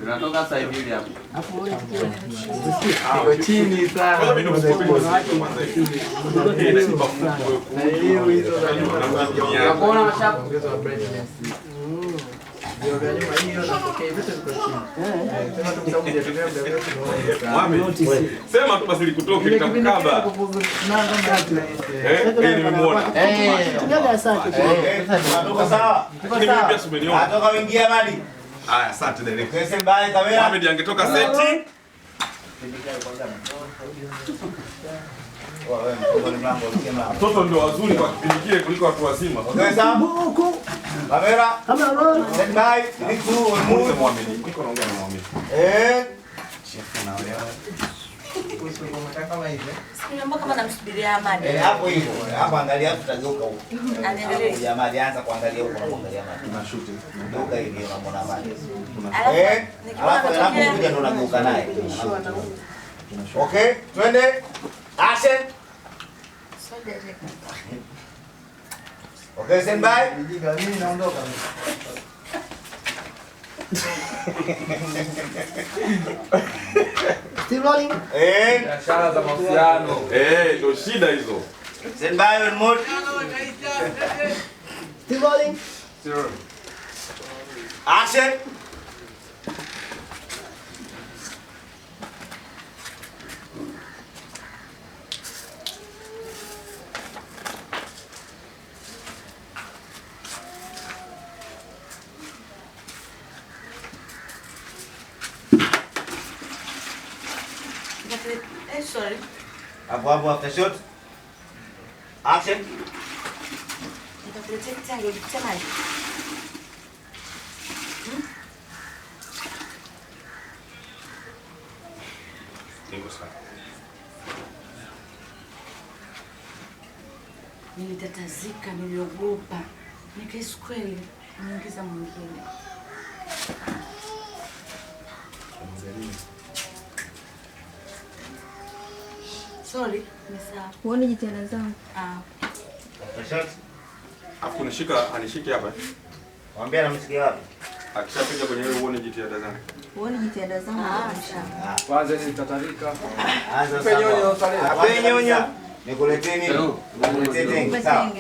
Tunatoka sasa hivi hapo. Iko chini sana. Hiyo hizo za nyuma. Unaona mashapu? Ndio vya nyuma hiyo na pokea vitu viko chini. Sema tu msamu hujatembea muda mrefu. Sema tu basi likutoke nitakukaba. Hii nimemuona. Tunaga asante. Natoka sawa. Mimi pia simeniona. Atoka wingia mali. Haya, asante director. Kesi mbaya kamera. Mohamed angetoka seti. Watoto ndio wazuri kwa kipindi kile kuliko watu wazima. Ongeza buku. Kamera. Stand by. Niku Muulize Mohamed. Niko naongea na Mohamed. Chef na wewe. Sikuomba kama namsubiria Ahmad. Hapo hivyo. Hapo angalia tutageuka huko. Anaangalia jamaa alianza kuangalia huko na kuangalia Ahmad. Tuna shoot. Geuka hivi unamwona Ahmad. Alafu anakuja ndo unageuka naye. Okay, twende. Action. Okay, stand by. Mimi naondoka. still rolling. Biashara za mahusiano. Ndio shida hizo. Stand by one more. Still rolling. Action. Sorry. Hapo after shot. Action. Nitakuletea kitango kitamani. Niko sawa. Nilitatazika, niliogopa. Nikahisi kweli niingiza mwingine. Sorry, nimesahau. Uone jitihada zangu. Shot. Afu anishike hapa. Mwambie anamsikia wapi? Akishapiga kwenye ile uone jitihada zangu. Uone jitihada zangu. Kwanza nitatarika. Anza Penyonyo sawa. Penyonyo. Nikuleteni. Nikuleteni. Sawa.